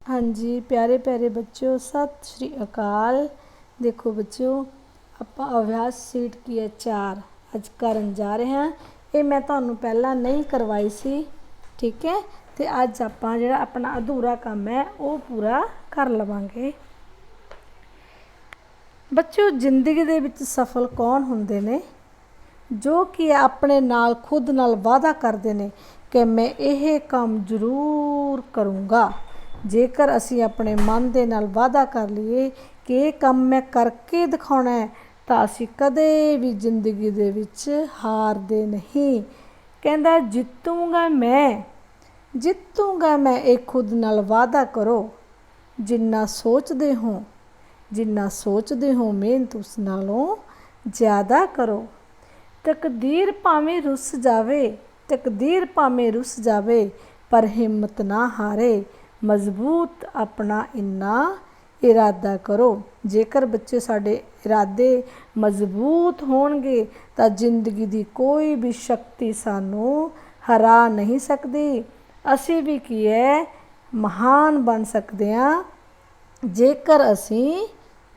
हाँ जी प्यारे प्यारे बच्चों, सत श्री अकाल। देखो बच्चों, ਆਪਾਂ ਅਭਿਆਸ ਸੀਟ ਕੀ ਹੈ 4 ਅੱਜ ਕਰਨ ਜਾ ਰਹੇ ਹਾਂ। ਇਹ ਮੈਂ ਤੁਹਾਨੂੰ ਪਹਿਲਾਂ ਨਹੀਂ ਕਰਵਾਈ ਸੀ, ਠੀਕ ਹੈ। ਤੇ ਅੱਜ ਆਪਾਂ ਜਿਹੜਾ ਆਪਣਾ ਅਧੂਰਾ ਕੰਮ ਹੈ ਉਹ ਪੂਰਾ ਕਰ ਲਵਾਂਗੇ। ਬੱਚਿਓ, ਜ਼ਿੰਦਗੀ ਦੇ ਵਿੱਚ ਸਫਲ ਕੌਣ ਹੁੰਦੇ ਨੇ? ਜੋ ਕਿ ਆਪਣੇ ਨਾਲ ਖੁਦ ਨਾਲ ਵਾਅਦਾ ਕਰਦੇ ਨੇ ਕਿ ਮੈਂ ਇਹ ਕੰਮ ਜ਼ਰੂਰ ਕਰੂੰਗਾ। ਜੇਕਰ ਅਸੀਂ ਆਪਣੇ ਮਨ ਦੇ ਨਾਲ ਵਾਅਦਾ ਕਰ ਲਈਏ ਕਿ ਇਹ ਕੰਮ ਮੈਂ ਕਰਕੇ ਦਿਖਾਉਣਾ ਹੈ, ਤਾਂ ਅਸੀਂ ਕਦੇ ਵੀ ਜ਼ਿੰਦਗੀ ਦੇ ਵਿੱਚ ਹਾਰਦੇ ਨਹੀਂ। ਕਹਿੰਦਾ ਜਿੱਤੂੰਗਾ ਮੈਂ, ਇਹ ਖੁਦ ਨਾਲ ਵਾਅਦਾ ਕਰੋ। ਜਿੰਨਾ ਸੋਚਦੇ ਹੋ ਮਿਹਨਤ ਉਸ ਨਾਲੋਂ ਜ਼ਿਆਦਾ ਕਰੋ। ਤਕਦੀਰ ਭਾਵੇਂ ਰੁੱਸ ਜਾਵੇ ਪਰ ਹਿੰਮਤ ਨਾ ਹਾਰੇ। ਮਜ਼ਬੂਤ ਆਪਣਾ ਇੰਨਾ ਇਰਾਦਾ ਕਰੋ। ਜੇਕਰ ਬੱਚੇ ਸਾਡੇ ਇਰਾਦੇ ਮਜ਼ਬੂਤ ਹੋਣਗੇ ਤਾਂ ਜ਼ਿੰਦਗੀ ਦੀ ਕੋਈ ਵੀ ਸ਼ਕਤੀ ਸਾਨੂੰ ਹਰਾ ਨਹੀਂ ਸਕਦੀ। ਅਸੀਂ ਵੀ ਕੀ ਹੈ, ਮਹਾਨ ਬਣ ਸਕਦੇ ਹਾਂ। ਜੇਕਰ ਅਸੀਂ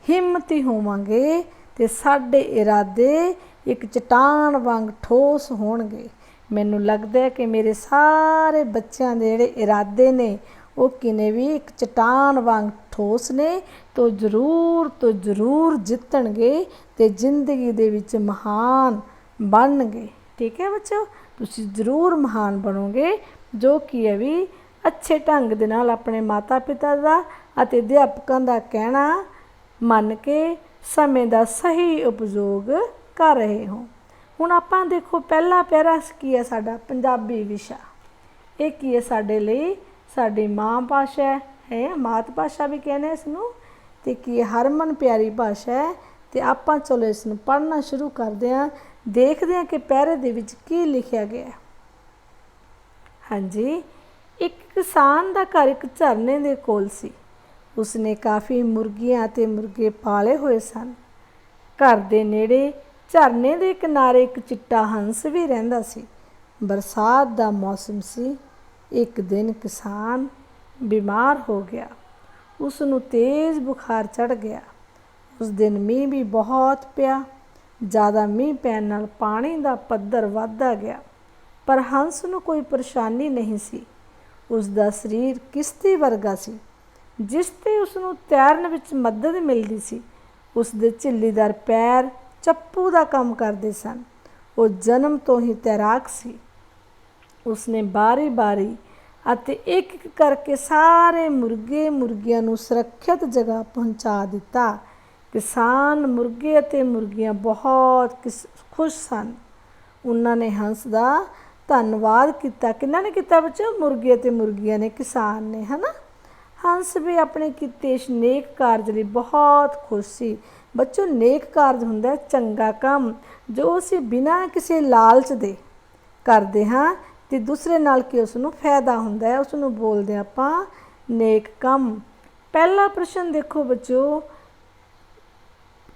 ਹਿੰਮਤੀ ਹੋਵਾਂਗੇ ਤੇ ਸਾਡੇ ਇਰਾਦੇ ਇੱਕ ਚਟਾਨ ਵਾਂਗ ਠੋਸ ਹੋਣਗੇ। ਮੈਨੂੰ ਲੱਗਦਾ ਹੈ ਕਿ ਮੇਰੇ ਸਾਰੇ ਬੱਚਿਆਂ ਦੇ ਜਿਹੜੇ ਇਰਾਦੇ ਨੇ ਉਹ ਕਿਨੇ ਵੀ ਇੱਕ ਚਟਾਨ ਵਾਂਗ ਠੋਸ ਨੇ, ਤੋਂ ਜ਼ਰੂਰ ਜਿੱਤਣਗੇ ਤੇ ਜ਼ਿੰਦਗੀ ਦੇ ਵਿੱਚ ਮਹਾਨ ਬਣਨਗੇ। ਠੀਕ ਹੈ ਬੱਚੋ, ਤੁਸੀਂ ਜ਼ਰੂਰ ਮਹਾਨ ਬਣੋਗੇ, ਜੋ ਕਿ ਹੈ ਵੀ ਅੱਛੇ ਢੰਗ ਦੇ ਨਾਲ ਆਪਣੇ ਮਾਤਾ ਪਿਤਾ ਦਾ ਅਤੇ ਅਧਿਆਪਕਾਂ ਦਾ ਕਹਿਣਾ ਮੰਨ ਕੇ ਸਮੇਂ ਦਾ ਸਹੀ ਉਪਯੋਗ ਕਰ ਰਹੇ ਹੋ। ਹੁਣ ਆਪਾਂ ਦੇਖੋ, ਪਹਿਲਾ ਪੈਰਾ ਕੀ ਹੈ ਸਾਡਾ ਪੰਜਾਬੀ ਵਿਸ਼ਾ। ਇਹ ਕੀ ਹੈ ਸਾਡੇ ਲਈ? ਸਾਡੀ ਮਾਂ ਭਾਸ਼ਾ ਹੈ, ਮਾਤ ਭਾਸ਼ਾ ਵੀ ਕਹਿੰਦੇ ਇਸ ਨੂੰ, ਅਤੇ ਕੀ ਹਰਮਨ ਪਿਆਰੀ ਭਾਸ਼ਾ ਹੈ। ਅਤੇ ਆਪਾਂ ਚਲੋ ਇਸ ਨੂੰ ਪੜ੍ਹਨਾ ਸ਼ੁਰੂ ਕਰਦੇ ਹਾਂ। ਦੇਖਦੇ ਹਾਂ ਕਿ ਪੈਰੇ ਦੇ ਵਿੱਚ ਕੀ ਲਿਖਿਆ ਗਿਆ। ਹਾਂਜੀ, ਇੱਕ ਕਿਸਾਨ ਦਾ ਘਰ ਇੱਕ ਝਰਨੇ ਦੇ ਕੋਲ ਸੀ। ਉਸਨੇ ਕਾਫੀ ਮੁਰਗੀਆਂ ਅਤੇ ਮੁਰਗੇ ਪਾਲੇ ਹੋਏ ਸਨ। ਘਰ ਦੇ ਨੇੜੇ ਝਰਨੇ ਦੇ ਕਿਨਾਰੇ ਇੱਕ ਚਿੱਟਾ ਹੰਸ ਵੀ ਰਹਿੰਦਾ ਸੀ। ਬਰਸਾਤ ਦਾ ਮੌਸਮ ਸੀ। ਇੱਕ ਦਿਨ ਕਿਸਾਨ ਬਿਮਾਰ ਹੋ ਗਿਆ। ਉਸ ਨੂੰ ਤੇਜ਼ ਬੁਖਾਰ ਚੜ੍ਹ ਗਿਆ। ਉਸ ਦਿਨ ਮੀਂਹ ਵੀ ਬਹੁਤ ਪਿਆ। ਜ਼ਿਆਦਾ ਮੀਂਹ ਪੈਣ ਨਾਲ ਪਾਣੀ ਦਾ ਪੱਧਰ ਵੱਧਦਾ ਗਿਆ, ਪਰ ਹੰਸ ਨੂੰ ਕੋਈ ਪਰੇਸ਼ਾਨੀ ਨਹੀਂ ਸੀ। ਉਸ ਦਾ ਸਰੀਰ ਕਿਸ਼ਤੀ ਵਰਗਾ ਸੀ, ਜਿਸ 'ਤੇ ਉਸ ਨੂੰ ਤੈਰਨ ਵਿੱਚ ਮਦਦ ਮਿਲਦੀ ਸੀ। ਉਸ ਦੇ ਝਿੱਲੀਦਾਰ ਪੈਰ ਚੱਪੂ ਦਾ ਕੰਮ ਕਰਦੇ ਸਨ। ਉਹ ਜਨਮ ਤੋਂ ਹੀ ਤੈਰਾਕ ਸੀ। ਉਸਨੇ ਬਾਰੀ ਅਤੇ ਇੱਕ ਇੱਕ ਕਰਕੇ ਸਾਰੇ ਮੁਰਗੀਆਂ ਨੂੰ ਸੁਰੱਖਿਅਤ ਜਗ੍ਹਾ ਪਹੁੰਚਾ ਦਿੱਤਾ। ਕਿਸਾਨ, ਮੁਰਗੇ ਅਤੇ ਮੁਰਗੀਆਂ ਬਹੁਤ ਖੁਸ਼ ਸਨ। ਉਹਨਾਂ ਨੇ ਹੰਸ ਦਾ ਧੰਨਵਾਦ ਕੀਤਾ। ਕਿਹਨਾਂ ਨੇ ਕੀਤਾ ਬੱਚੋ? ਮੁਰਗੇ ਅਤੇ ਮੁਰਗੀਆਂ ਨੇ, ਕਿਸਾਨ ਨੇ, ਹੈ ਨਾ। ਹੰਸ ਵੀ ਆਪਣੇ ਕੀਤੇ ਇਸ ਨੇਕ ਕਾਰਜ ਲਈ ਬਹੁਤ ਖੁਸ਼ ਸੀ। ਬੱਚੋ, ਨੇਕ ਕਾਰਜ ਹੁੰਦਾ ਚੰਗਾ ਕੰਮ ਜੋ ਅਸੀਂ ਬਿਨਾਂ ਕਿਸੇ ਲਾਲਚ ਦੇ ਕਰਦੇ ਹਾਂ ਅਤੇ ਦੂਸਰੇ ਨਾਲ ਕਿ ਉਸ ਨੂੰ ਫਾਇਦਾ ਹੁੰਦਾ ਹੈ, ਉਸ ਨੂੰ ਬੋਲਦੇ ਹਾਂ ਆਪਾਂ ਨੇਕ ਕੰਮ। ਪਹਿਲਾ ਪ੍ਰਸ਼ਨ ਦੇਖੋ ਬੱਚੋ,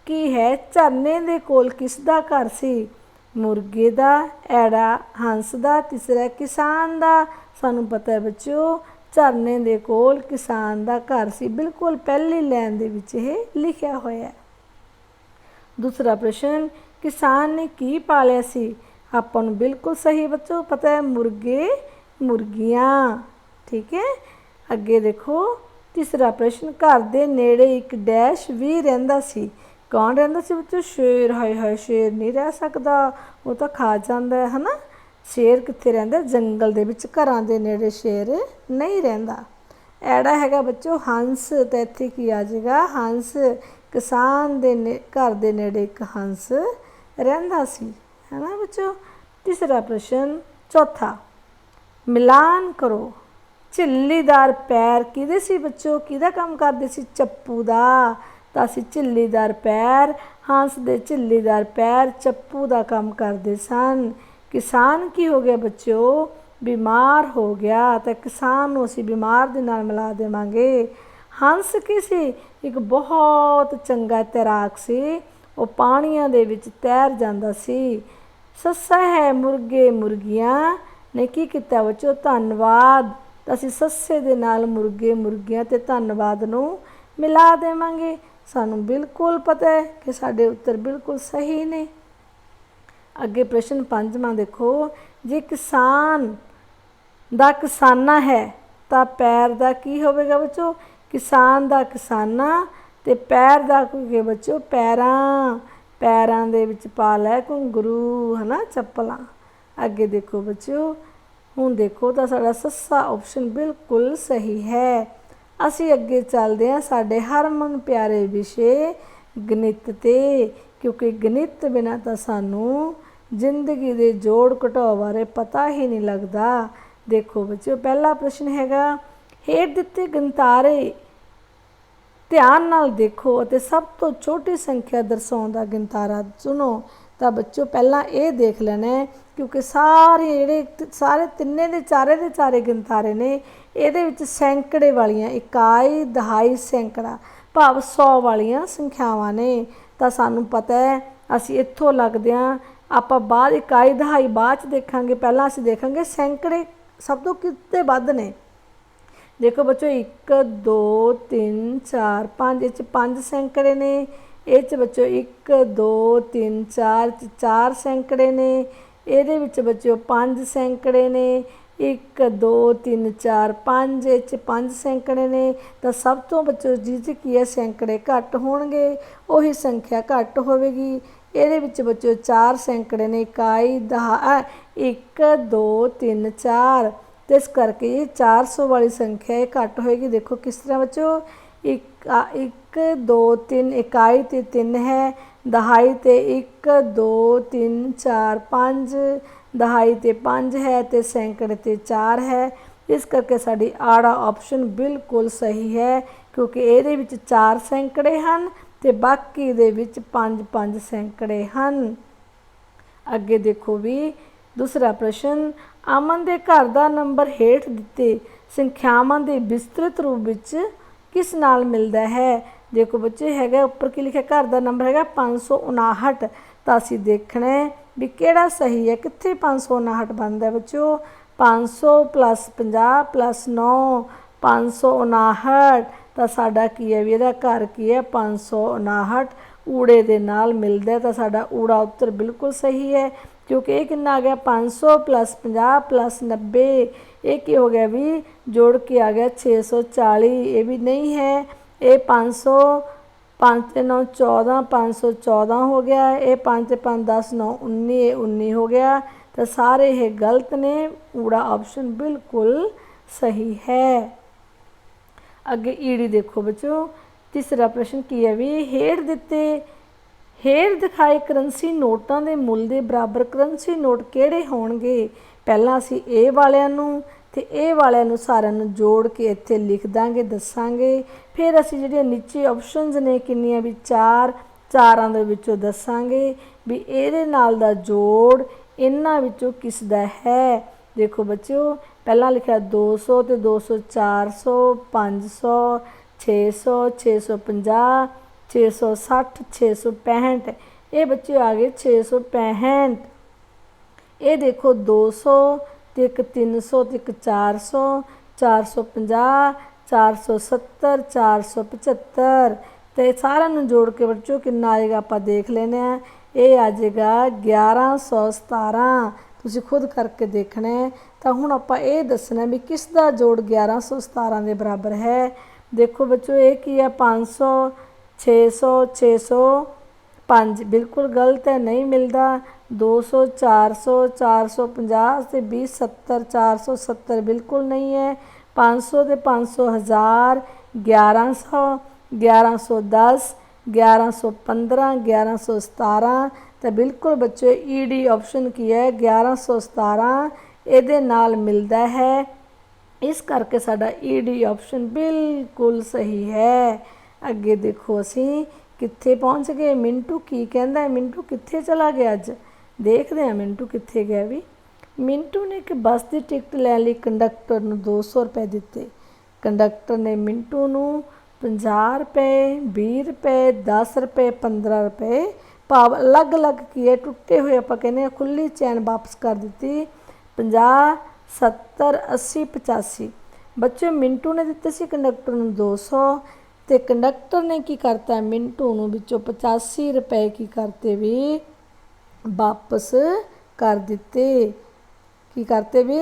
ਕੀ ਹੈ? ਝਰਨੇ ਦੇ ਕੋਲ ਕਿਸ ਦਾ ਘਰ ਸੀ? ਮੁਰਗੇ ਦਾ, ਐੜਾ ਹੰਸ ਦਾ, ਤੀਸਰਾ ਕਿਸਾਨ ਦਾ। ਸਾਨੂੰ ਪਤਾ ਹੈ ਬੱਚੋ, ਝਰਨੇ ਦੇ ਕੋਲ ਕਿਸਾਨ ਦਾ ਘਰ ਸੀ। ਬਿਲਕੁਲ ਪਹਿਲੀ ਲਾਈਨ ਦੇ ਵਿੱਚ ਇਹ ਲਿਖਿਆ ਹੋਇਆ ਹੈ। ਦੂਸਰਾ ਪ੍ਰਸ਼ਨ, ਕਿਸਾਨ ਨੇ ਕੀ ਪਾਲਿਆ ਸੀ? ਆਪਾਂ ਨੂੰ ਬਿਲਕੁਲ ਸਹੀ ਬੱਚੋ ਪਤਾ ਹੈ, ਮੁਰਗੇ ਮੁਰਗੀਆਂ। ਠੀਕ ਹੈ, ਅੱਗੇ ਦੇਖੋ ਤੀਸਰਾ ਪ੍ਰਸ਼ਨ, ਘਰ ਦੇ ਨੇੜੇ ਇੱਕ ਡੈਸ਼ ਵੀ ਰਹਿੰਦਾ ਸੀ। ਕੌਣ ਰਹਿੰਦਾ ਸੀ ਬੱਚੋ? ਸ਼ੇਰ। ਹਾਏ ਸ਼ੇਰ ਨਹੀਂ ਰਹਿ ਸਕਦਾ, ਉਹ ਤਾਂ ਖਾ ਜਾਂਦਾ ਹੈ ਨਾ। ਸ਼ੇਰ ਕਿੱਥੇ ਰਹਿੰਦਾ? ਜੰਗਲ ਦੇ ਵਿੱਚ। ਘਰਾਂ ਦੇ ਨੇੜੇ ਸ਼ੇਰ ਨਹੀਂ ਰਹਿੰਦਾ। ਐੜਾ ਹੈਗਾ ਬੱਚੋ ਹੰਸ, ਤਾਂ ਇੱਥੇ ਕੀ ਆ ਜਾਏਗਾ? ਹੰਸ। ਕਿਸਾਨ ਦੇ ਘਰ ਦੇ ਨੇੜੇ ਇੱਕ ਹੰਸ ਰਹਿੰਦਾ ਸੀ, ਹੈ ਨਾ ਬੱਚੋ। ਤੀਸਰਾ ਪ੍ਰਸ਼ਨ, ਚੌਥਾ, ਮਿਲਾਨ ਕਰੋ। ਝਿੱਲੀਦਾਰ ਪੈਰ ਕਿਹਦੇ ਸੀ ਬੱਚੋ? ਕਿਹਦਾ ਕੰਮ ਕਰਦੇ ਸੀ? ਚੱਪੂ ਦਾ। ਤਾਂ ਅਸੀਂ ਝਿੱਲੀਦਾਰ ਪੈਰ, ਹੰਸ ਦੇ ਝਿੱਲੀਦਾਰ ਪੈਰ ਚੱਪੂ ਦਾ ਕੰਮ ਕਰਦੇ ਸਨ। ਕਿਸਾਨ ਕੀ ਹੋ ਗਿਆ ਬੱਚੋ? ਬਿਮਾਰ ਹੋ ਗਿਆ, ਤਾਂ ਕਿਸਾਨ ਨੂੰ ਅਸੀਂ ਬਿਮਾਰ ਦੇ ਨਾਲ ਮਿਲਾ ਦੇਵਾਂਗੇ। ਹੰਸ ਕੀ ਸੀ? ਇੱਕ ਬਹੁਤ ਚੰਗਾ ਤੈਰਾਕ ਸੀ। ਉਹ ਪਾਣੀਆਂ ਦੇ ਵਿੱਚ ਤੈਰ ਜਾਂਦਾ ਸੀ। ਸੱਸਾ ਹੈ ਮੁਰਗੇ ਮੁਰਗੀਆਂ ਨੇ ਕੀ ਕੀਤਾ ਬੱਚੋ? ਧੰਨਵਾਦ ਤਾਂ ਅਸੀਂ ਸੱਸੇ ਦੇ ਨਾਲ ਮੁਰਗੇ ਮੁਰਗੀਆਂ ਤੇ ਧੰਨਵਾਦ ਨੂੰ ਮਿਲਾ ਦੇਵਾਂਗੇ। ਸਾਨੂੰ ਬਿਲਕੁਲ ਪਤਾ ਹੈ ਕਿ ਸਾਡੇ ਉੱਤਰ ਬਿਲਕੁਲ ਸਹੀ ਨੇ। ਅੱਗੇ ਪ੍ਰਸ਼ਨ 5ਵਾਂ ਦੇਖੋ, ਜੇ ਕਿਸਾਨ ਦਾ ਕਿਸਾਨਾ ਹੈ ਤਾਂ ਪੈਰ ਦਾ ਕੀ ਹੋਵੇਗਾ ਬੱਚੋ? ਕਿਸਾਨ ਦਾ ਕਿਸਾਨਾ ਤੇ ਪੈਰ ਦਾ ਕੀ ਬੱਚੋ? ਪੈਰਾਂ। ਪੈਰਾਂ ਦੇ ਵਿੱਚ ਪਾ ਲੈ ਘੁੰਗਰੂ, ਹੈ ਨਾ, ਚੱਪਲਾਂ। ਅੱਗੇ ਦੇਖੋ ਬੱਚਿਓ, ਹੁਣ ਦੇਖੋ ਤਾਂ ਸਾਡਾ ਸੱਸਾ ਆਪਸ਼ਨ ਬਿਲਕੁਲ ਸਹੀ ਹੈ। ਅਸੀਂ ਅੱਗੇ ਚੱਲਦੇ ਹਾਂ ਸਾਡੇ ਹਰਮਨ ਪਿਆਰੇ ਵਿਸ਼ੇ ਗਣਿਤ 'ਤੇ, ਕਿਉਂਕਿ ਗਣਿਤ ਬਿਨਾਂ ਤਾਂ ਸਾਨੂੰ ਜ਼ਿੰਦਗੀ ਦੇ ਜੋੜ ਘਟਾਓ ਬਾਰੇ ਪਤਾ ਹੀ ਨਹੀਂ ਲੱਗਦਾ। ਦੇਖੋ ਬੱਚਿਓ, ਪਹਿਲਾ ਪ੍ਰਸ਼ਨ ਹੈਗਾ, ਹੇਠ ਦਿੱਤੇ ਗਿਣਤਾਰੇ ਧਿਆਨ ਨਾਲ ਦੇਖੋ ਅਤੇ ਸਭ ਤੋਂ ਛੋਟੀ ਸੰਖਿਆ ਦਰਸਾਉਣ ਦਾ ਗਿਣਤਾਰਾ ਚੁਣੋ। ਤਾਂ ਬੱਚੋ ਪਹਿਲਾਂ ਇਹ ਦੇਖ ਲੈਣਾ ਹੈ, ਕਿਉਂਕਿ ਸਾਰੇ ਤਿੰਨੇ ਦੇ ਚਾਰੇ ਗਿਣਤਾਰੇ ਨੇ, ਇਹਦੇ ਵਿੱਚ ਸੈਂਕੜੇ ਵਾਲੀਆਂ ਇਕਾਈ ਦਹਾਈ ਸੈਂਕੜਾ ਭਾਵ 100 ਵਾਲੀਆਂ ਸੰਖਿਆਵਾਂ ਨੇ। ਤਾਂ ਸਾਨੂੰ ਪਤਾ ਹੈ, ਅਸੀਂ ਇੱਥੋਂ ਲੱਗਦੇ ਹਾਂ। ਆਪਾਂ ਬਾਅਦ ਇਕਾਈ ਦਹਾਈ ਬਾਅਦ 'ਚ ਦੇਖਾਂਗੇ, ਪਹਿਲਾਂ ਅਸੀਂ ਦੇਖਾਂਗੇ ਸੈਂਕੜੇ ਸਭ ਤੋਂ ਕਿਤੇ ਵੱਧ ਨੇ। ਦੇਖੋ ਬੱਚੋ, 1 2 3 4 5, ਇਹ 'ਚ 5 ਸੈਂਕੜੇ ਨੇ। ਇਹ 'ਚ ਬੱਚੋ 1 2 3 4 4 ਸੈਂਕੜੇ ਨੇ। ਇਹਦੇ ਵਿੱਚ ਬੱਚੋ 5 ਸੈਂਕੜੇ ਨੇ। 1 2 3 4 5, ਇਹ 'ਚ 5 ਸੈਂਕੜੇ ਨੇ। ਤਾਂ ਸਭ ਤੋਂ ਬੱਚੋ ਜਿਸ 'ਚ ਕੀ ਹੈ ਸੈਂਕੜੇ ਘੱਟ ਹੋਣਗੇ, ਉਹੀ ਸੰਖਿਆ ਘੱਟ ਹੋਵੇਗੀ। ਇਹਦੇ ਵਿੱਚ ਬੱਚੋ 4 ਸੈਂਕੜੇ ਨੇ, ਇਕਾਈ 1 2 3 4, ਤੇ ਇਸ ਕਰਕੇ 400 ਵਾਲੀ ਸੰਖਿਆ ਇਹ ਘੱਟ ਹੋਏਗੀ। ਦੇਖੋ ਕਿਸ ਤਰ੍ਹਾਂ ਬੱਚੋ, 1 2 3 ਇਕਾਈ 'ਤੇ 3 ਹੈ, ਦਹਾਈ 'ਤੇ 1 2 3 4 5, ਦਹਾਈ 'ਤੇ 5 ਹੈ ਤੇ ਸੈਂਕੜੇ 'ਤੇ 4 ਹੈ। ਇਸ ਕਰਕੇ ਸਾਡੀ ਆੜਾ ਆਪਸ਼ਨ ਬਿਲਕੁਲ ਸਹੀ ਹੈ, ਕਿਉਂਕਿ ਇਹਦੇ ਵਿੱਚ 4 ਸੈਂਕੜੇ ਹਨ ਤੇ ਬਾਕੀ ਦੇ ਵਿੱਚ 5 ਸੈਂਕੜੇ ਹਨ। ਅੱਗੇ ਦੇਖੋ ਵੀ ਦੂਸਰਾ ਪ੍ਰਸ਼ਨ, ਅਮਨ ਦੇ ਘਰ ਦਾ ਨੰਬਰ ਹੇਠ ਦਿੱਤੇ ਸੰਖਿਆਵਾਂ ਦੇ ਵਿਸਤ੍ਰਿਤ ਰੂਪ ਵਿੱਚ ਕਿਸ ਨਾਲ ਮਿਲਦਾ ਹੈ? ਦੇਖੋ ਬੱਚੇ ਹੈਗਾ, ਉੱਪਰ ਕੀ ਲਿਖਿਆ? ਘਰ ਦਾ ਨੰਬਰ ਹੈਗਾ 559। ਤਾਂ ਅਸੀਂ ਦੇਖਣਾ ਵੀ ਕਿਹੜਾ ਸਹੀ ਹੈ, ਕਿੱਥੇ 559 ਬਣਦਾ ਬੱਚੋ? 500 + 50 + 9 559। ਤਾਂ ਸਾਡਾ ਕੀ ਹੈ ਵੀ ਇਹਦਾ ਘਰ ਕੀ ਹੈ? 559 ਊੜੇ ਦੇ ਨਾਲ ਮਿਲਦਾ। ਤਾਂ ਸਾਡਾ ਊੜਾ ਉੱਤਰ ਬਿਲਕੁਲ ਸਹੀ ਹੈ, ਕਿਉਂਕਿ ਇਹ ਕਿੰਨਾ ਆ ਗਿਆ? 500 + 50 + 90। ਇਹ ਕੀ ਹੋ ਗਿਆ ਵੀ? ਜੋੜ ਕੇ ਆ ਗਿਆ 640। ਇਹ ਵੀ ਨਹੀਂ ਹੈ। ਇਹ 500 5 ਤੇ 9 14, 514 ਹੋ ਗਿਆ। ਇਹ 5 ਤੇ 5 10 9 19, ਇਹ 19 ਹੋ ਗਿਆ। ਤਾਂ ਸਾਰੇ ਇਹ ਗਲਤ ਨੇ। ਊੜਾ ਆਪਸ਼ਨ ਬਿਲਕੁਲ ਸਹੀ ਹੈ। ਅੱਗੇ ਈੜੀ ਦੇਖੋ ਬੱਚੋ, ਤੀਸਰਾ ਪ੍ਰਸ਼ਨ ਕੀ ਹੈ ਵੀ ਹੇਠ ਦਿਖਾਏ ਕਰੰਸੀ ਨੋਟਾਂ ਦੇ ਮੁੱਲ ਦੇ ਬਰਾਬਰ ਕਰੰਸੀ ਨੋਟ ਕਿਹੜੇ ਹੋਣਗੇ? ਪਹਿਲਾਂ ਅਸੀਂ ਇਹ ਵਾਲਿਆਂ ਨੂੰ ਤੇ ਇਹ ਵਾਲਿਆਂ ਨੂੰ ਸਾਰਿਆਂ ਨੂੰ ਜੋੜ ਕੇ ਇੱਥੇ ਲਿਖ ਦਾਂਗੇ, ਦੱਸਾਂਗੇ। ਫਿਰ ਅਸੀਂ ਜਿਹੜੀਆਂ ਨੀਚੇ ਆਪਸ਼ਨਸ ਨੇ ਕਿੰਨੀਆਂ ਵੀ 4, ਚਾਰਾਂ ਦੇ ਵਿੱਚੋਂ ਦੱਸਾਂਗੇ ਵੀ ਇਹਦੇ ਨਾਲ ਦਾ ਜੋੜ ਇਹਨਾਂ ਵਿੱਚੋਂ ਕਿਸ ਦਾ ਹੈ। ਦੇਖੋ ਬੱਚਿਓ, ਪਹਿਲਾਂ ਲਿਖਿਆ 200 ਤੇ 200 400 500 600 650 660 665। ਇਹ ਬੱਚੇ ਆ ਗਏ 665। ਇਹ ਦੇਖੋ 200 ਤੇ ਇੱਕ 300 ਤੇ ਇੱਕ 400 450 470 475। ਤੇ ਸਾਰਿਆਂ ਨੂੰ ਜੋੜ ਕੇ ਬੱਚੋ ਕਿੰਨਾ ਆਏਗਾ ਆਪਾਂ ਦੇਖ ਲੈਂਦੇ ਹਾਂ। ਇਹ ਆ ਜਾਏਗਾ 1117। ਤੁਸੀਂ ਖੁਦ ਕਰਕੇ ਦੇਖਣਾ ਹੈ। ਤਾਂ ਹੁਣ ਆਪਾਂ ਇਹ ਦੱਸਣਾ ਵੀ ਕਿਸ ਦਾ ਜੋੜ 1117 ਦੇ ਬਰਾਬਰ ਹੈ। ਦੇਖੋ ਬੱਚੋ, ਇਹ ਕੀ ਹੈ? 500 600 605। ਬਿਲਕੁਲ ਗਲਤ ਹੈ, ਨਹੀਂ ਮਿਲਦਾ। 200 400 450 ਤੇ 20 70 470 ਬਿਲਕੁਲ ਨਹੀਂ ਹੈ। 500 ਤੇ 500 1000 1100 1110 1115 1117। ਤਾਂ ਬਿਲਕੁਲ ਬੱਚੇ ਈਡੀ ਆਪਸ਼ਨ ਕੀ ਹੈ? 1117 ਇਹਦੇ ਨਾਲ ਮਿਲਦਾ ਹੈ। ਇਸ ਕਰਕੇ ਸਾਡਾ ਈਡੀ ਆਪਸ਼ਨ ਬਿਲਕੁਲ ਸਹੀ ਹੈ। ਅੱਗੇ ਦੇਖੋ ਅਸੀਂ ਕਿੱਥੇ ਪਹੁੰਚ ਗਏ। ਮਿੰਟੂ ਕੀ ਕਹਿੰਦਾ? ਮਿੰਟੂ ਕਿੱਥੇ ਚਲਾ ਗਿਆ? ਅੱਜ ਦੇਖਦੇ ਹਾਂ ਮਿੰਟੂ ਕਿੱਥੇ ਗਿਆ ਵੀ। ਮਿੰਟੂ ਨੇ ਇੱਕ ਬੱਸ ਦੀ ਟਿਕਟ ਲੈਣ ਲਈ ਕੰਡਕਟਰ ਨੂੰ 200 ਰੁਪਏ ਦਿੱਤੇ। ਕੰਡਕਟਰ ਨੇ ਮਿੰਟੂ ਨੂੰ 50 ਰੁਪਏ 20 ਰੁਪਏ 10 ਰੁਪਏ 15 ਰੁਪਏ ਭਾਵ ਅਲੱਗ-ਅਲੱਗ ਕੀ ਹੈ ਟੁੱਟੇ ਹੋਏ ਆਪਾਂ ਕਹਿੰਦੇ ਹਾਂ ਖੁੱਲ੍ਹੀ ਚੈਨ ਵਾਪਸ ਕਰ ਦਿੱਤੀ। 50 70 80 85। बच्चों मिंटू ने दिते सी कंडक्टर नूं 200 ते कंडक्टर ने की करता मिंटू नूं विचों 85 रुपए की करते भी वापस कर दिते। की करते भी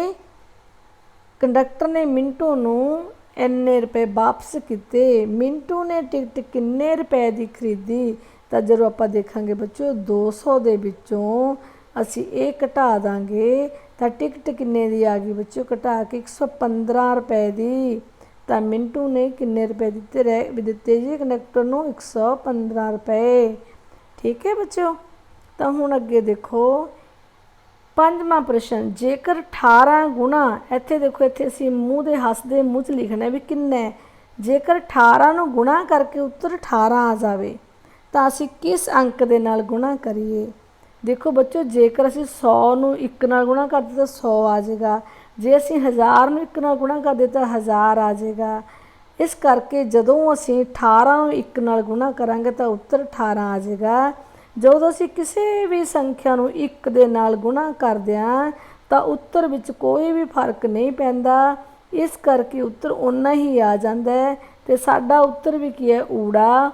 कंडक्टर ने मिंटू नूं इन्ने रुपए वापस किते। मिंटू ने टिकट किन्ने रुपए की खरीदी, तो जो आप देखांगे बच्चों 200 दे विचों असी ये घटा देंगे तो टिकट किन्ने दी आ गई बच्चों, घटा के 115 रुपए की। तो मिंटू ने किन्ने रुपए दिते जी कंडक्टर नूं 115 रुपए। ठीक है बच्चों। तो हुण अगे देखो 5वां प्रश्न, जेकर 18 गुणा, इत्थे देखो इत्थे असीं मूँह दे हसदे मूँह च लिखना भी किन्ना है। जेकर 18 नूं गुणा करके उत्तर 18 आ जावे तो असीं किस अंक दे नाल गुणा करिए। देखो बच्चों जेकर असीं 100 नूं 1 नाल गुणा करदे तो 100 आ जाएगा, जे असीं 1000 नूं 1 नाल गुणा करदे तो 1000 आ जाएगा। इस करके जदों असीं 18 नूं 1 नाल गुणा करांगे तो उत्तर 18 आ जाएगा। ਜਦੋਂ ਅਸੀਂ ਕਿਸੇ ਵੀ ਸੰਖਿਆ ਨੂੰ 1 ਦੇ ਨਾਲ ਗੁਣਾ ਕਰਦੇ ਹਾਂ ਤਾਂ ਉੱਤਰ ਵਿੱਚ ਕੋਈ ਵੀ ਫਰਕ ਨਹੀਂ ਪੈਂਦਾ, ਇਸ ਕਰਕੇ ਉੱਤਰ ਓਨਾ ਹੀ ਆ ਜਾਂਦਾ ਹੈ ਤੇ ਸਾਡਾ ਉੱਤਰ ਵੀ ਕੀ ਹੈ ਊੜਾ।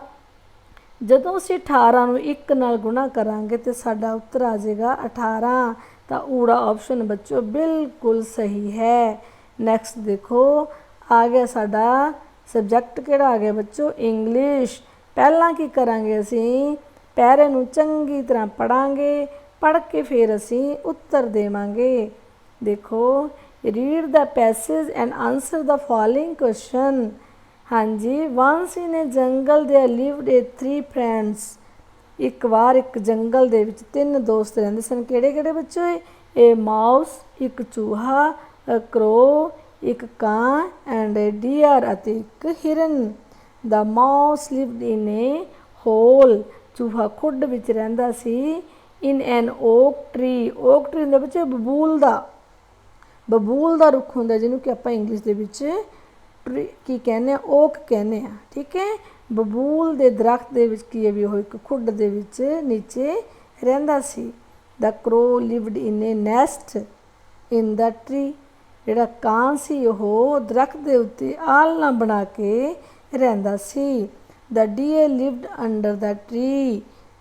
ਜਦੋਂ ਅਸੀਂ 18 ਨੂੰ 1 ਨਾਲ ਗੁਣਾ ਕਰਾਂਗੇ ਤੇ ਸਾਡਾ ਉੱਤਰ ਆ ਜਾਏਗਾ 18। ਤਾਂ ਊੜਾ ਆਪਸ਼ਨ ਬੱਚੋ ਬਿਲਕੁਲ ਸਹੀ ਹੈ। ਨੈਕਸਟ ਦੇਖੋ ਆ ਗਿਆ ਸਾਡਾ ਸਬਜੈਕਟ ਕਿਹੜਾ ਆ ਗਿਆ ਬੱਚੋ ਇੰਗਲਿਸ਼। ਪਹਿਲਾਂ ਕੀ ਕਰਾਂਗੇ ਅਸੀਂ पैरे नूं चंगी तरह पढ़ांगे, पढ़ के फिर असी उत्तर देवांगे। देखो read the passage and answer the following question. हाँ जी, once in a jungle there lived a 3 friends. एक बार एक जंगल दे विच 3 दोस्त रहंदे सन। किहड़े किहड़े बच्चों? ए माउस एक चूहा, अ क्रो एक कां एंड ए डियर अते एक हिरन। The mouse lived in a hole. चूहा खुड विच रहिंदा सी। In an oak tree. Oak tree हुंदा बच्चे बबूल दा, बबूल दा रुख हुंदा जिहनूं कि आपां इंग्लिश दे विच ट्री की कहने आ ओक कहने आ। ठीक है, बबूल दे दरख्त दे विच की है भी ओह एक खुड दे विच नीचे रहिंदा सी। The crow lived in a nest in the tree. जिहड़ा कां सी ओह दरख्त दे उत्ते आलना बना के रहिंदा सी। The deer lived under the tree.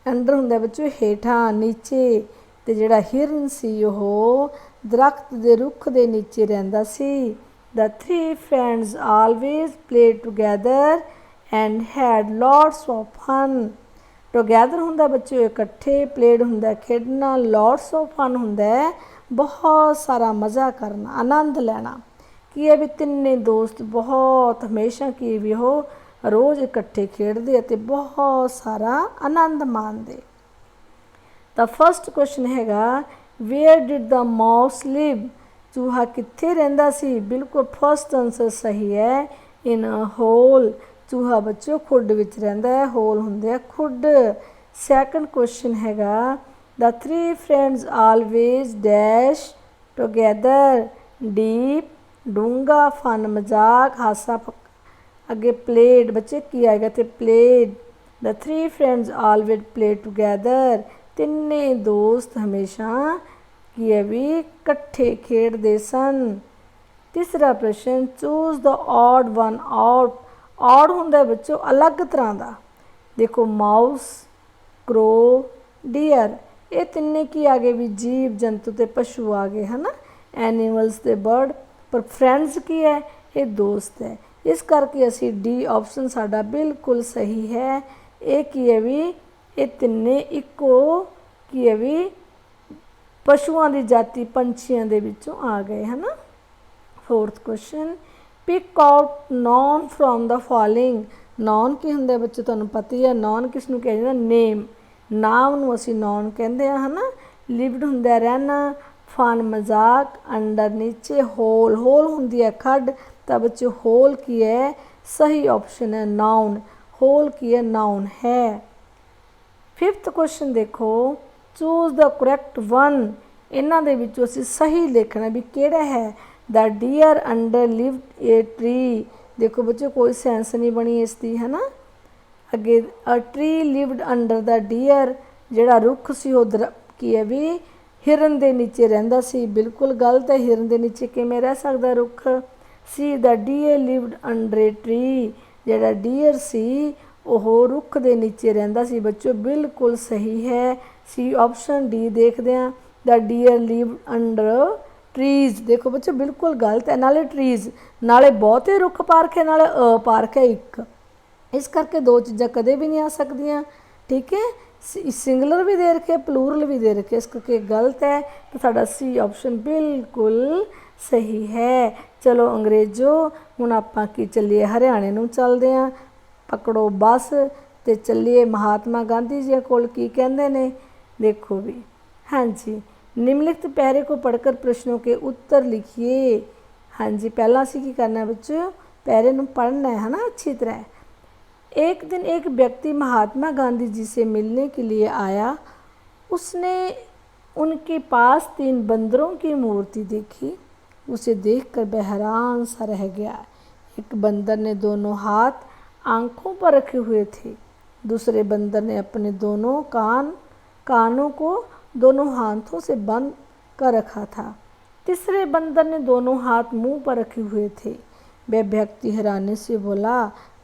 Under हुंदा बच्चों हेठां नीचे, ते जिहड़ा हिरन सी ओह दरख्त दे रुख दे नीचे रहिंदा सी। The 3 friends always play together and had lots of fun. Together हुंदा बच्चों इकट्ठे, प्लेड हुंदा खेडना, लॉट्स ऑफ फन हुंदा बहुत सारा मज़ा करना, आनंद लैना। की है भी तिन्ने दोस्त बहुत हमेशा की भी हो रोज़ इकट्ठे खेडते ते बहुत सारा आनंद माणते। तो फर्स्ट क्वेश्चन हैगा where did the mouse live. चूहा कित्थे रहिंदा सी? बिल्कुल फर्स्ट आंसर सही है, इन अ होल। चूहा बच्चों खुड विच रहिंदा है, होल हुंदे खुड। सैकंड क्वेश्चन हैगा the 3 friends always dash together. डीप डूंगा, फन मजाक, हासा अगे प्लेड बच्चे की आएगा तो played. The 3 friends always play together. तिन्ने दोस्त हमेशा की है भी कट्ठे खेडते सन। तीसरा प्रश्न choose the odd one out. Odd हुंदा बच्चों अलग तरह का। देखो माउस, क्रो, डियर, ये तिन्ने की आ गए भी जीव जंतु ते पशु आ गए है ना, एनिमल्स ते बर्ड। पर फ्रेंड्स की है ये दोस्त है, इस करके असी डी ऑप्शन साडा बिल्कुल सही है। ये की है भी ये तिन्ने इको की है भी पशुओं की जाति पंछियों के विचों आ गए है ना। Fourth question pick out noun from the following. Noun की हुंदा बच्चे तुहानूं पता ही है, नॉन किस नूं कहा जांदा? नेम, नाम नूं असीं नॉन कहंदे आ है ना। लिव्ड हुंदा रहना, फन मजाक, अंडर नीचे, होल, होल हुंदी है खड। तो बच्चों होल की है सही ऑप्शन है नाउन। होल की है नाउन है। फिफ्थ क्वेश्चन देखो चूज द करैक्ट वन। इन्हां दे विचों असीं सही लिखना भी किहड़ा है। The deer under lived a tree. देखो बच्चों कोई सेंस नहीं बनी इसकी है ना। अगे a tree lived under the deer. जिहड़ा रुख सी ओह की है भी हिरन दे नीचे रहिंदा सी। बिल्कुल गलत है, हिरन दे नीचे किवें रह सकदा रुख। ਸੀ ਦ ਡੀਅਰ ਲਿਵਡ ਅੰਡਰ ਏ ਟਰੀ, ਜਿਹੜਾ ਡੀਅਰ ਸੀ ਉਹ ਰੁੱਖ ਦੇ ਨੀਚੇ ਰਹਿੰਦਾ ਸੀ। ਬੱਚੋ ਬਿਲਕੁਲ ਸਹੀ ਹੈ। ਸੀ ਆਪਸ਼ਨ ਡੀ ਦੇਖਦੇ ਹਾਂ, ਦ ਡੀਅਰ ਲਿਵਡ ਅੰਡਰ ਟਰੀਜ਼। ਦੇਖੋ ਬੱਚੋ ਬਿਲਕੁਲ ਗਲਤ ਹੈ, ਨਾਲੇ ਟਰੀਜ਼ ਨਾਲੇ ਬਹੁਤੇ ਰੁੱਖ ਪਾਰਕ ਹੈ, ਨਾਲੇ ਪਾਰਕ ਹੈ ਇੱਕ, ਇਸ ਕਰਕੇ ਦੋ ਚੀਜ਼ਾਂ ਕਦੇ ਵੀ ਨਹੀਂ ਆ ਸਕਦੀਆਂ। ਠੀਕ ਹੈ, ਸਿੰਗਲਰ ਵੀ ਦੇ ਰੱਖੇ, ਪਲੂਰਲ ਵੀ ਦੇ ਰੱਖੇ, ਇਸ ਕਰਕੇ ਗਲਤ ਹੈ। ਤਾਂ ਸਾਡਾ ਸੀ ਆਪਸ਼ਨ ਬਿਲਕੁਲ ਸਹੀ ਹੈ। ਚਲੋ ਅੰਗਰੇਜ਼ੋ, ਹੁਣ ਆਪਾਂ ਕੀ ਚੱਲੀਏ ਹਰਿਆਣੇ ਨੂੰ ਚੱਲਦੇ ਹਾਂ। ਪਕੜੋ ਬੱਸ ਤੇ ਚੱਲੀਏ ਮਹਾਤਮਾ ਗਾਂਧੀ ਜੀ ਕੋਲ ਕੀ ਕਹਿੰਦੇ ਨੇ, देखो भी। हाँ जी, निम्नलिखित पैरे को पढ़कर प्रश्नों के उत्तर लिखिए। हाँ जी, पहला असीं की करना है बच्चों, पैरे नूं पढ़ना है ना अच्छी तरह। एक दिन एक व्यक्ति महात्मा गांधी जी से मिलने के लिए आया। उसने उनके पास 3 बंदरों की मूर्ति देखी। उसे देखकर वह हैरान सा रह गया। एक बंदर ने दोनों हाथ आंखों पर रखे हुए थे, दूसरे बंदर ने अपने दोनों कानों को दोनों हाथों से बंद कर रखा था, तीसरे बंदर ने दोनों हाथ मुंह पर रखे हुए थे। वह व्यक्ति हैरानी से बोला,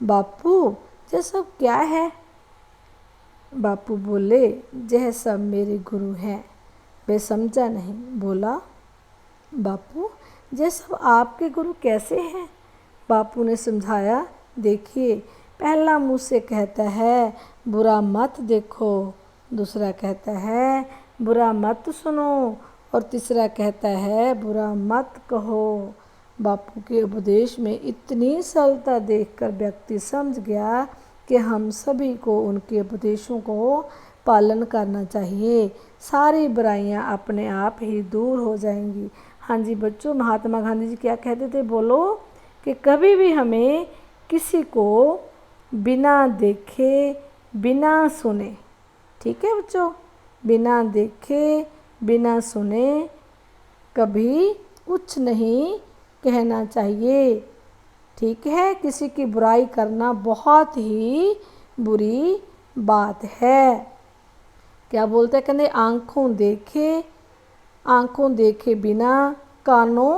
बापू ये सब क्या है? बापू बोले, यह सब मेरे गुरु हैं। वह समझा नहीं, बोला, बापू ये सब आपके गुरु कैसे हैं? बापू ने समझाया, देखिए, पहला मुझसे कहता है बुरा मत देखो, दूसरा कहता है बुरा मत सुनो, और तीसरा कहता है बुरा मत कहो। बापू के उपदेश में इतनी सरलता देखकर व्यक्ति समझ गया कि हम सभी को उनके उपदेशों को पालन करना चाहिए, सारी बुराइयां अपने आप ही दूर हो जाएंगी। हाँ जी बच्चों, महात्मा गांधी जी क्या कहते थे, बोलो, कि कभी भी हमें किसी को बिना देखे बिना सुने, ठीक है बच्चों, बिना देखे बिना सुने कभी कुछ नहीं कहना चाहिए। ठीक है, किसी की बुराई करना बहुत ही बुरी बात है। क्या बोलते हैं, कहते आंखों देखे बिना, कानों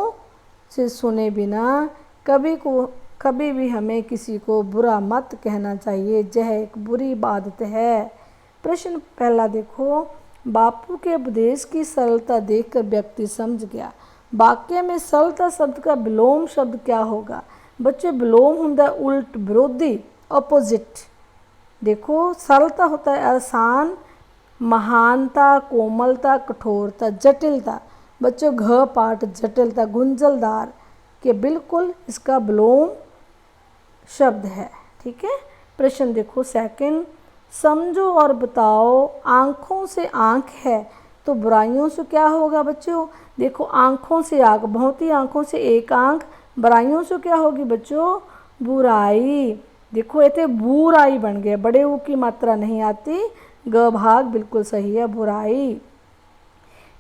से सुने बिना कभी भी हमें किसी को बुरा मत कहना चाहिए, यह एक बुरी आदत है। प्रश्न पहला देखो, बापू के उपदेश की सरलता देखकर व्यक्ति समझ गया। वाक्य में सरलता शब्द का विलोम शब्द क्या होगा? बच्चे विलोम होता है उल्ट, विरोधी, अपोजिट। देखो सरलता होता है आसान, महानता, कोमलता, कठोरता, जटिलता। बच्चों घ पाठ जटिलता, गुंजलदार के बिल्कुल इसका विलोम शब्द है। ठीक है, प्रश्न देखो सेकंड, समझो और बताओ, आँखों से आँख है तो बुराइयों से क्या होगा? बच्चों देखो आँखों से आँख, बहुत ही आँखों से एक आँख, बुराइयों से क्या होगी बच्चों? बुराई। देखो ये बुराई बन गया, बड़े ऊ की मात्रा नहीं आती, ग भाग बिल्कुल सही है, बुराई।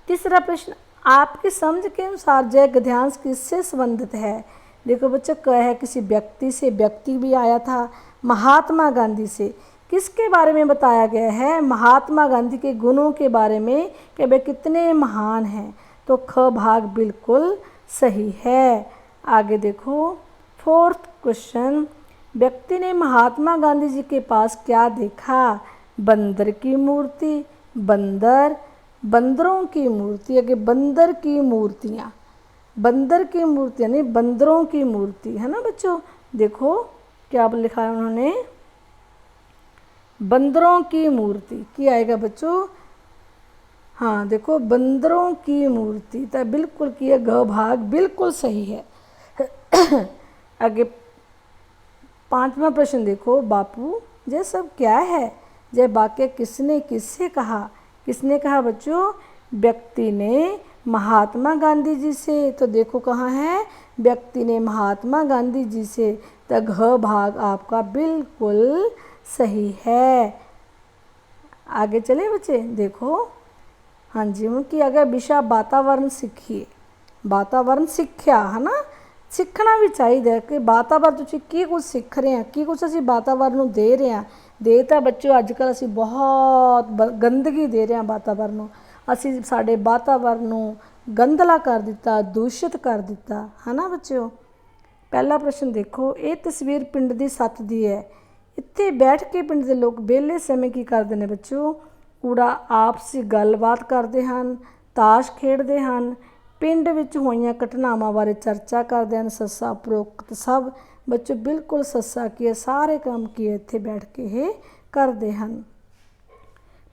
तीसरा प्रश्न, आपकी समझ के अनुसार जय गद्यांश किससे संबंधित है? देखो बच्चों कह है किसी व्यक्ति से, व्यक्ति भी आया था, महात्मा गांधी से। किसके बारे में बताया गया है? महात्मा गांधी के गुणों के बारे में कि वे कितने महान हैं। तो ख भाग बिल्कुल सही है। आगे देखो फोर्थ क्वेश्चन, व्यक्ति ने महात्मा गांधी जी के पास क्या देखा? बंदर की मूर्ति, बंदरों की मूर्ति, आगे बंदर की मूर्तियाँ, नहीं बंदरों की मूर्ति है ना बच्चों। देखो क्या लिखा है उन्होंने, बंदरों की मूर्ति की आएगा बच्चों। हाँ देखो बंदरों की मूर्ति, तो बिल्कुल की है, घ भाग बिल्कुल सही है। आगे पांचवा प्रश्न देखो, बापू ये सब क्या है? यह वाक्य किसने किससे कहा? किसने कहा बच्चों? व्यक्ति ने महात्मा गांधी जी से। तो देखो कहाँ है, व्यक्ति ने महात्मा गांधी जी से, तो घ भाग आपका बिल्कुल सही है। आगे चले बच्चे, देखो हाँ जी, उनकी अगर विषय वातावरण सीखिए, वातावरण सिक्ख्या है ना, सीखना भी चाहिए कि वातावरण तुसीं की कुछ सीख रहे हैं, की कुछ असीं वातावरण नूं दे रहे हैं। दे तां बच्चों अजकल असीं बहुत गंदगी दे रहे हैं वातावरण नूं, असीं साडे वातावरण नूं गंदला कर दिता, दूषित कर दिता है ना बच्चों। पहला प्रश्न देखो, ये तस्वीर पिंड की सत्त दी है। इत्थे बैठ के पिंड के लोग विहले समय की करते हैं बच्चों? कूड़ा आपसी गलबात करते हैं, ताश खेडते हैं, पिंड विच होईयां घटनावां बारे चर्चा करते हैं। सस्सा उपरोक्त सब बच्चों बिल्कुल सस्सा की है, सारे काम की है इत्थे बैठ के ये करते हैं।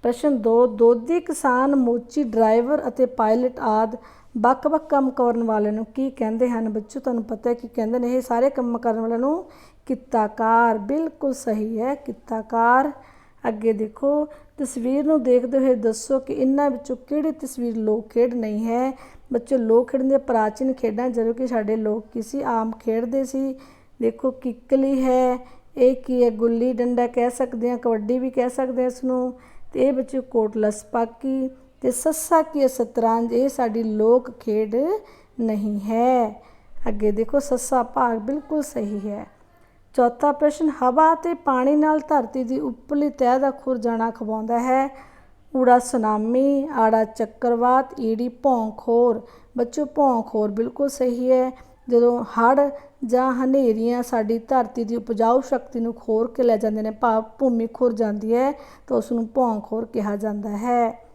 प्रश्न 2, दोधी किसान मोची ड्राइवर अते पायलट आदि ਵੱਖ-ਵੱਖ ਕੰਮ ਕਰਨ ਵਾਲੇ ਨੂੰ ਕੀ ਕਹਿੰਦੇ ਹਨ? ਬੱਚੋ ਤੁਹਾਨੂੰ ਪਤਾ ਹੈ ਕਿ ਕਹਿੰਦੇ ਨੇ ਇਹ ਸਾਰੇ ਕੰਮ ਕਰਨ ਵਾਲਿਆਂ ਨੂੰ ਕਿੱਤਾਕਾਰ। ਬਿਲਕੁਲ ਸਹੀ ਹੈ, ਕਿੱਤਾਕਾਰ। ਅੱਗੇ ਦੇਖੋ, ਤਸਵੀਰ ਨੂੰ ਦੇਖਦੇ ਹੋਏ ਦੱਸੋ ਕਿ ਇਹਨਾਂ ਵਿੱਚੋਂ ਕਿਹੜੀ ਤਸਵੀਰ ਲੋਕ ਖੇਡ ਨਹੀਂ ਹੈ? ਬੱਚੋ ਲੋਕ ਖੇਡਾਂ ਦੀਆਂ ਪ੍ਰਾਚੀਨ ਖੇਡਾਂ ਜਦੋਂ ਕਿ ਸਾਡੇ ਲੋਕ ਕਿਸੇ ਆਮ ਖੇਡਦੇ ਸੀ। ਦੇਖੋ ਕਿੱਕਲੀ ਹੈ, ਇਹ ਕੀ ਹੈ? ਗੁੱਲੀ ਡੰਡਾ ਕਹਿ ਸਕਦੇ ਹਾਂ, ਕਬੱਡੀ ਵੀ ਕਹਿ ਸਕਦੇ ਹਾਂ ਇਸ ਨੂੰ। ਤੇ ਇਹ ਬੱਚੋ ਕੋਟਲਾ ਛਪਾਕੀ ਤੇ ਸੱਸਾ ਕੀ ਸ਼ਤਰੰਜ, ਇਹ ਸਾਡੀ ਲੋਕ ਖੇਡ ਨਹੀਂ ਹੈ। ਅੱਗੇ ਦੇਖੋ ਸੱਸਾ ਭਾਗ ਬਿਲਕੁਲ ਸਹੀ ਹੈ। ਚੌਥਾ ਪ੍ਰਸ਼ਨ, ਹਵਾ ਅਤੇ ਪਾਣੀ ਨਾਲ ਧਰਤੀ ਦੀ ਉੱਪਰਲੀ ਤਹਿ ਦਾ ਖੁਰ ਜਾਣਾ ਅਖਵਾਉਂਦਾ ਹੈ। ਊੜਾ ਸੁਨਾਮੀ, ਆੜਾ ਚੱਕਰਵਾਤ, ਈੜੀ ਭੌਂਖੋਰ। ਬੱਚੋ ਭੌਂਖੋਰ ਬਿਲਕੁਲ ਸਹੀ ਹੈ। ਜਦੋਂ ਹੜ੍ਹ ਜਾਂ ਹਨੇਰੀਆਂ ਸਾਡੀ ਧਰਤੀ ਦੀ ਉਪਜਾਊ ਸ਼ਕਤੀ ਨੂੰ ਖੋਰ ਕੇ ਲੈ ਜਾਂਦੇ ਨੇ, ਭਾਵ ਭੂਮੀ ਖੁਰ ਜਾਂਦੀ ਹੈ, ਤਾਂ ਉਸ ਨੂੰ ਭੌਂਖੋਰ ਕਿਹਾ ਜਾਂਦਾ ਹੈ।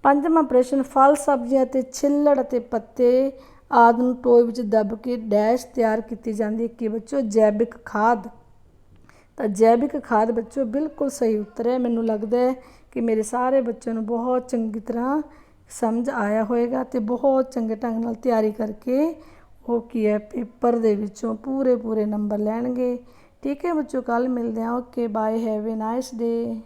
ਪੰਜਵਾਂ ਪ੍ਰਸ਼ਨ, ਫਲ ਸਬਜ਼ੀਆਂ ਅਤੇ ਛਿੱਲੜ ਅਤੇ ਪੱਤੇ ਆਦਿ ਨੂੰ ਟੋਏ ਵਿੱਚ ਦੱਬ ਕੇ ਡੈਸ਼ ਤਿਆਰ ਕੀਤੀ ਜਾਂਦੀ ਹੈ ਕਿ ਬੱਚੋ ਜੈਵਿਕ ਖਾਦ। ਤਾਂ ਜੈਵਿਕ ਖਾਦ ਬੱਚੋ ਬਿਲਕੁਲ ਸਹੀ ਉੱਤਰ ਹੈ। ਮੈਨੂੰ ਲੱਗਦਾ ਹੈ ਕਿ ਮੇਰੇ ਸਾਰੇ ਬੱਚਿਆਂ ਨੂੰ ਬਹੁਤ ਚੰਗੀ ਤਰ੍ਹਾਂ ਸਮਝ ਆਇਆ ਹੋਏਗਾ ਅਤੇ ਬਹੁਤ ਚੰਗੇ ਢੰਗ ਨਾਲ ਤਿਆਰੀ ਕਰਕੇ ਉਹ ਕੀ ਹੈ ਪੇਪਰ ਦੇ ਵਿੱਚੋਂ ਪੂਰੇ ਨੰਬਰ ਲੈਣਗੇ। ਠੀਕ ਹੈ ਬੱਚੋ, ਕੱਲ੍ਹ ਮਿਲਦੇ ਹਾਂ। Okay bye, have a nice day.